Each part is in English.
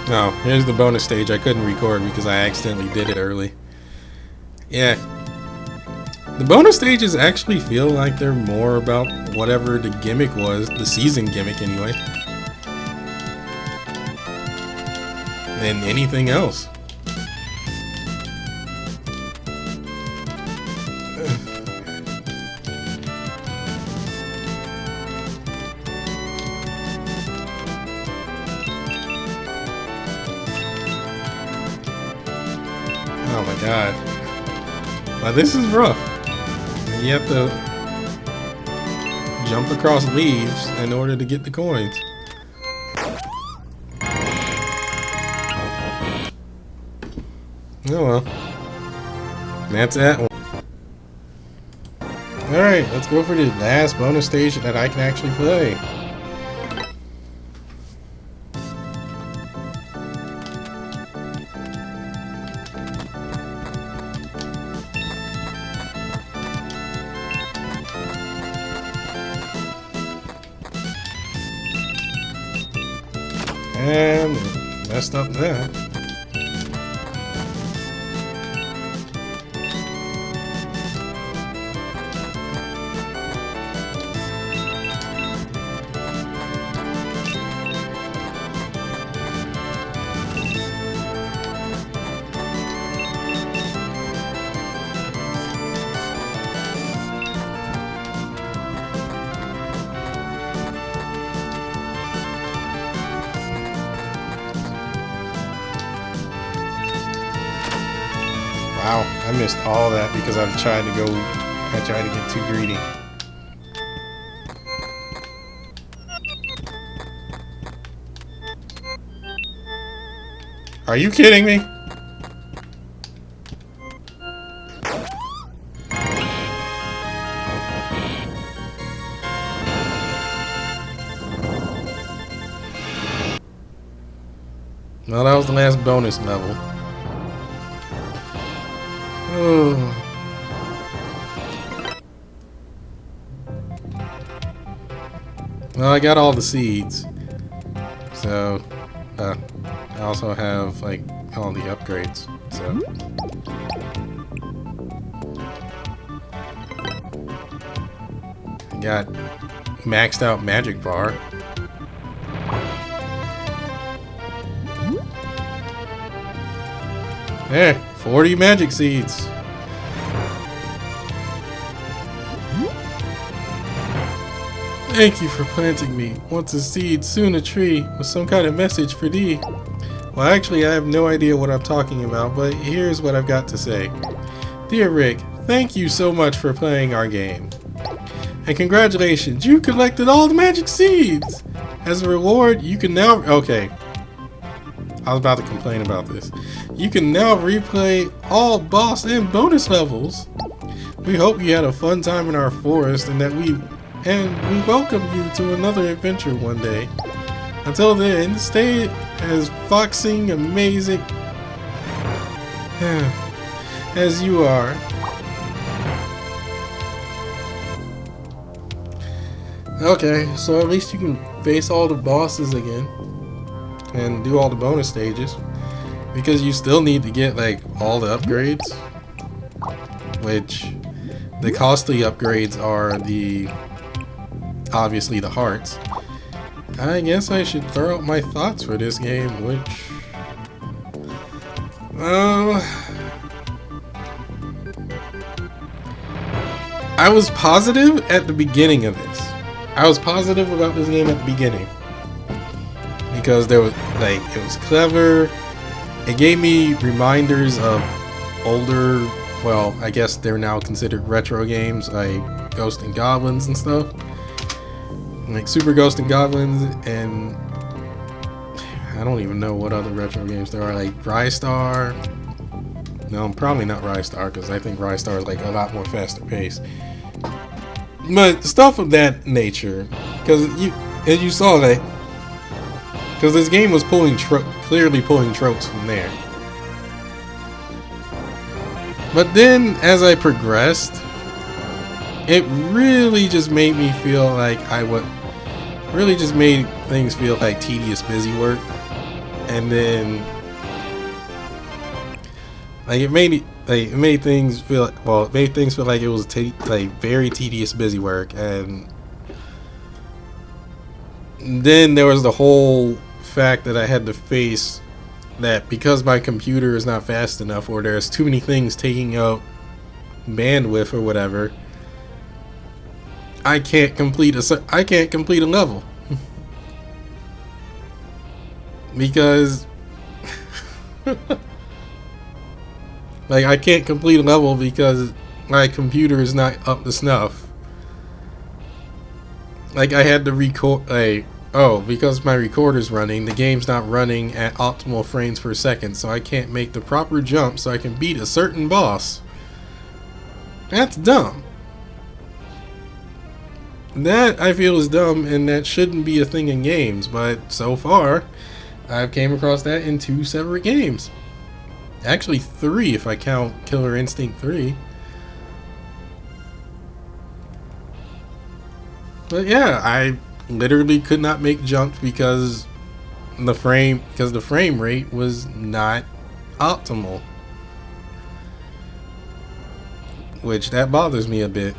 Oh, here's the bonus stage. I couldn't record because I accidentally did it early. Yeah. The bonus stages actually feel like they're more about whatever the gimmick was, the season gimmick anyway, than anything else. Oh my god. Now this is rough. You have to jump across leaves in order to get the coins. Oh well. That's that one. Alright, let's go for the last bonus stage that I can actually play. And messed up that. Wow, I missed all that because I tried to get too greedy. Are you kidding me? Well, that was the last bonus level. Oh. Well, I got all the seeds. So, I also have, like, all the upgrades. So. I got maxed out magic bar. There, 40 magic seeds. Thank you for planting me. Once a seed, soon a tree, with some kind of message for thee. Well, actually, I have no idea what I'm talking about, but here's what I've got to say. Dear Rick, thank you so much for playing our game. And congratulations, you collected all the magic seeds! As a reward, you can now... Okay. I was about to complain about this. You can now replay all boss and bonus levels. We hope you had a fun time in our forest and we welcome you to another adventure one day. Until then, stay as foxing amazing as you are. Okay, so at least you can face all the bosses again and do all the bonus stages, because you still need to get like all the upgrades, which the costly upgrades are obviously the hearts. I guess I should throw out my thoughts for this game, which I was positive at the beginning of this. I was positive about this game at the beginning because there was like, it was clever. It gave me reminders of older, well, I guess they're now considered retro games like Ghosts and Goblins and stuff. Like Super Ghosts and Goblins, and I don't even know what other retro games there are, like Rystar. No, probably not Rystar, because I think Rystar is like a lot more faster paced. But stuff of that nature, because as you saw that, because this game was clearly pulling tropes from there. But then, as I progressed, it really just made me feel like really just made things feel like tedious busy work. and then like it made things feel like it was like very tedious busy work. And then there was the whole fact that I had to face that because my computer is not fast enough, or there's too many things taking up bandwidth or whatever, I can't complete a level because like I can't complete a level because my computer is not up to snuff. Like I had to record, like, oh, because my recorder's running, the game's not running at optimal frames per second, so I can't make the proper jump so I can beat a certain boss. That's dumb. That I feel is dumb, and that shouldn't be a thing in games, but so far I've came across that in 2 separate games. Actually 3 if I count Killer Instinct 3. But yeah, I literally could not make jumps because the frame rate was not optimal, which that bothers me a bit.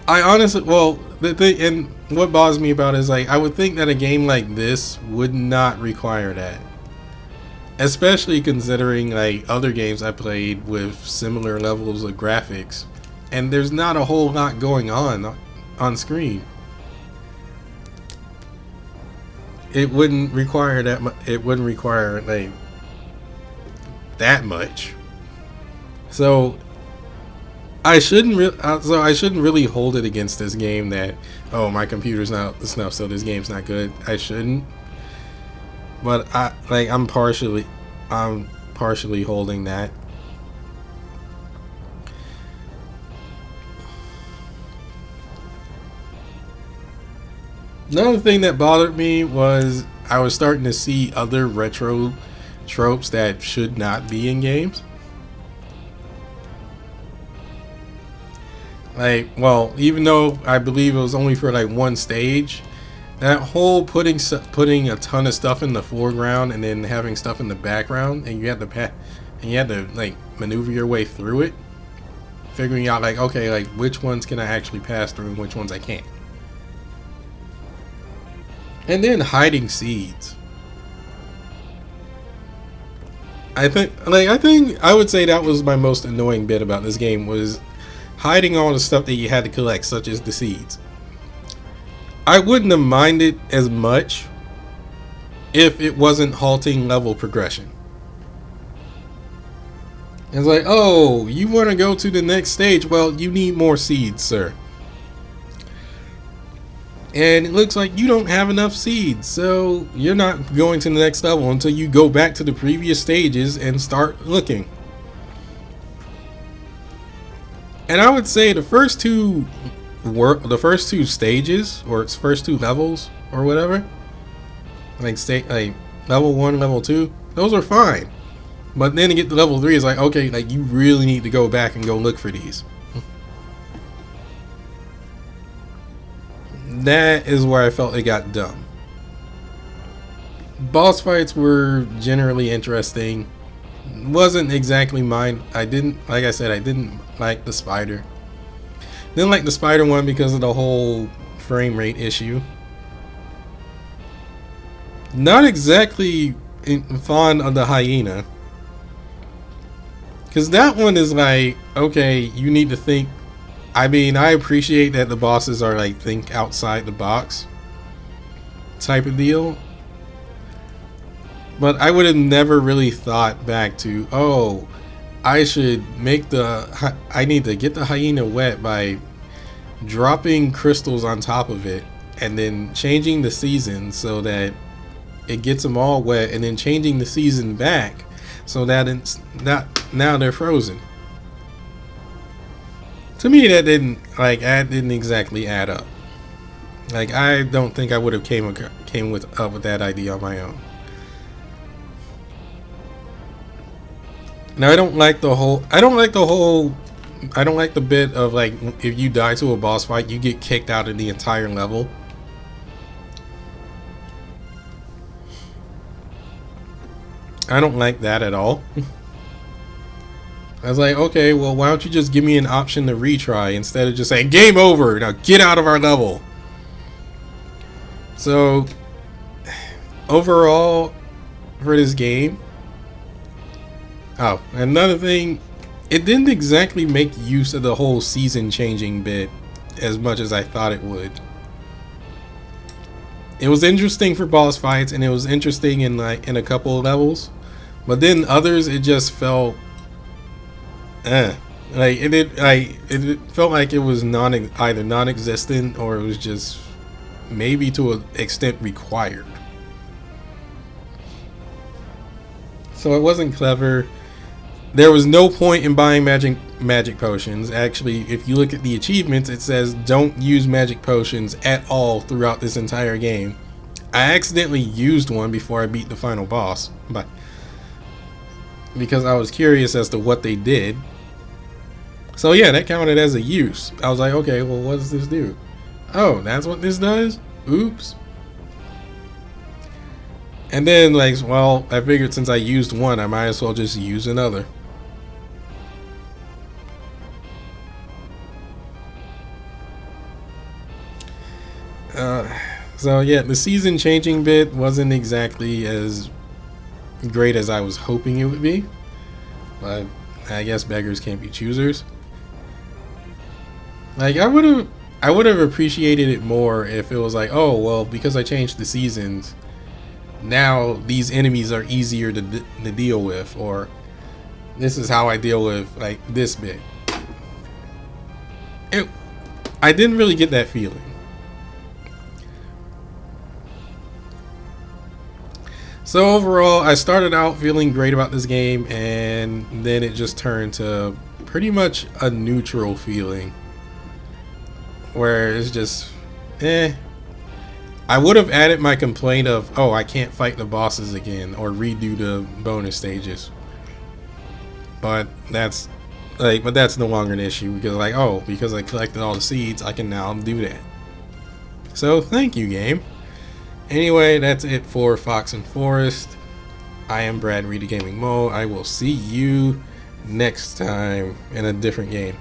I honestly, well, the thing, and what bothers me about it is, like, I would think that a game like this would not require that, especially considering like other games I played with similar levels of graphics, and there's not a whole lot going on screen. It wouldn't require that. It wouldn't require like that much. So I shouldn't really hold it against this game that, oh, my computer's not up to snuff, so this game's not good. I shouldn't. But I'm partially holding that. Another thing that bothered me was I was starting to see other retro tropes that should not be in games. Like, well, even though I believe it was only for like one stage, that whole putting a ton of stuff in the foreground and then having stuff in the background, and you had to like maneuver your way through it, figuring out like, okay, like which ones can I actually pass through and which ones I can't. And then hiding seeds. I think I would say that was my most annoying bit about this game, was hiding all the stuff that you had to collect, such as the seeds. I wouldn't have minded as much if it wasn't halting level progression. It's like, oh, you want to go to the next stage? Well, you need more seeds, sir. And it looks like you don't have enough seeds, so you're not going to the next level until you go back to the previous stages and start looking. And I would say the first two stages, or its first 2 levels or whatever, like level 1, level 2, those are fine. But then to get to level 3 is like, okay, like you really need to go back and go look for these. That is where I felt it got dumb. Boss fights were generally interesting. Wasn't exactly mine. I didn't like the spider. Didn't like the spider one because of the whole frame rate issue. Not exactly fond of the hyena, because that one is like, okay, you need to think. I mean, I appreciate that the bosses are like think outside the box type of deal, but I would have never really thought back to, oh, I need to get the hyena wet by dropping crystals on top of it and then changing the season so that it gets them all wet, and then changing the season back so that it's not, now they're frozen. To me, that didn't exactly add up. Like, I don't think I would have came up with that idea on my own. Now, I don't like the bit of like, if you die to a boss fight, you get kicked out of the entire level. I don't like that at all. I was like, okay, well, why don't you just give me an option to retry instead of just saying, game over, now get out of our level. So, overall, for this game, oh, another thing, it didn't exactly make use of the whole season changing bit as much as I thought it would. It was interesting for boss fights, and it was interesting in a couple of levels, but then others it just felt it felt like it was either non-existent or it was just maybe to an extent required. So it wasn't clever. There was no point in buying magic potions. Actually, if you look at the achievements, it says don't use magic potions at all throughout this entire game. I accidentally used one before I beat the final boss, but because I was curious as to what they did. So yeah, that counted as a use. I was like, okay, well, what does this do? Oh, that's what this does? Oops. And then, like, well, I figured since I used one, I might as well just use another. So yeah, the season changing bit wasn't exactly as great as I was hoping it would be, but I guess beggars can't be choosers. Like, I would have appreciated it more if it was like, oh well, because I changed the seasons, now these enemies are easier to deal with, or this is how I deal with like this bit. I didn't really get that feeling. So overall, I started out feeling great about this game, and then it just turned to pretty much a neutral feeling, where it's just, I would have added my complaint of, oh, I can't fight the bosses again or redo the bonus stages, but that's no longer an issue because, like, oh, because I collected all the seeds, I can now do that. So thank you, game. Anyway, that's it for Fox and Forest. I am Brad Reedy Gaming Mo. I will see you next time in a different game.